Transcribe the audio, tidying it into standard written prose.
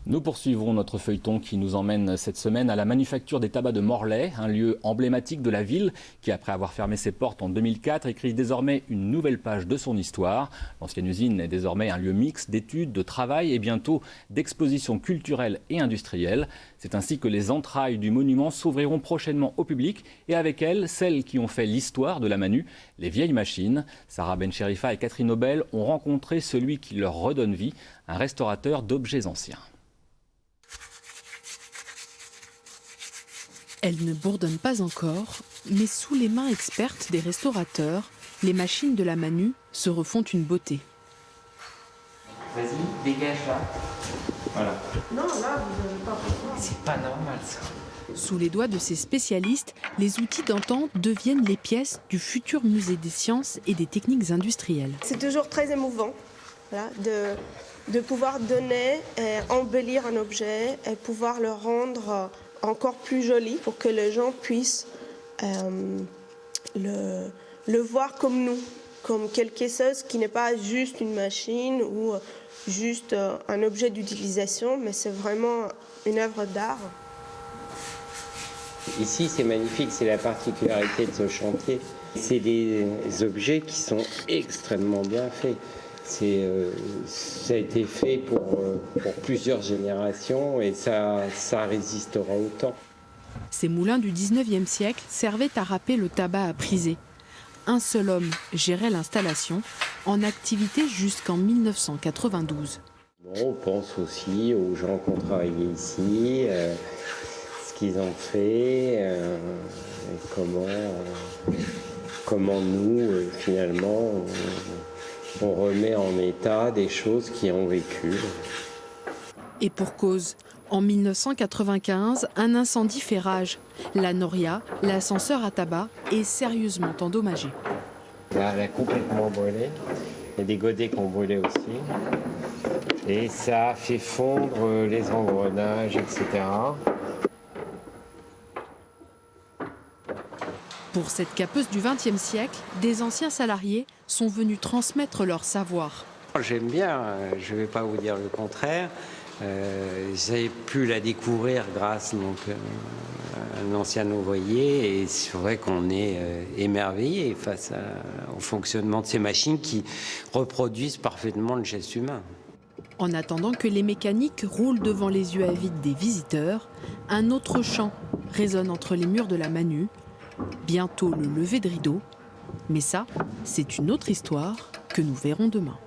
Nous poursuivrons notre feuilleton qui nous emmène cette semaine à la manufacture des tabacs de Morlaix, un lieu emblématique de la ville qui, après avoir fermé ses portes en 2004, écrit désormais une nouvelle page de son histoire. L'ancienne usine est désormais un lieu mixte d'études, de travail et bientôt d'expositions culturelles et industrielles. C'est ainsi que les entrailles du monument s'ouvriront prochainement au public et avec elles, celles qui ont fait l'histoire de la Manu, les vieilles machines. Sarah Bencherifa et Catherine Aubel ont rencontré celui qui leur redonne vie, un restaurateur d'objets anciens. Elle ne bourdonne pas encore, mais sous les mains expertes des restaurateurs, les machines de la Manu se refont une beauté. Vas-y, dégage là. Voilà. Non, là, vous n'avez pas besoin. C'est pas normal ça. Sous les doigts de ces spécialistes, les outils d'antan deviennent les pièces du futur musée des sciences et des techniques industrielles. C'est toujours très émouvant, voilà, de pouvoir donner, et embellir un objet et pouvoir le rendre encore plus joli pour que les gens puissent le voir comme nous, comme quelque chose qui n'est pas juste une machine ou juste un objet d'utilisation, mais c'est vraiment une œuvre d'art. Ici, c'est magnifique, c'est la particularité de ce chantier. C'est des objets qui sont extrêmement bien faits. Ça a été fait pour plusieurs générations et ça résistera au temps. Ces moulins du 19e siècle servaient à râper le tabac à priser. Un seul homme gérait l'installation, en activité jusqu'en 1992. Bon, on pense aussi aux gens qui ont travaillé ici, ce qu'ils ont fait, et comment nous, finalement, on remet en état des choses qui ont vécu. Et pour cause, en 1995, un incendie fait rage. La noria, l'ascenseur à tabac, est sérieusement endommagé. Elle a complètement brûlé. Il y a des godets qui ont brûlé aussi. Et ça a fait fondre les engrenages, etc. Pour cette capeuse du XXe siècle, des anciens salariés sont venus transmettre leur savoir. J'aime bien, je ne vais pas vous dire le contraire. J'ai pu la découvrir grâce à un ancien ouvrier et c'est vrai qu'on est émerveillé face au fonctionnement de ces machines qui reproduisent parfaitement le geste humain. En attendant que les mécaniques roulent devant les yeux avides des visiteurs, un autre chant résonne entre les murs de la Manu. Bientôt le lever de rideau, mais ça, c'est une autre histoire que nous verrons demain.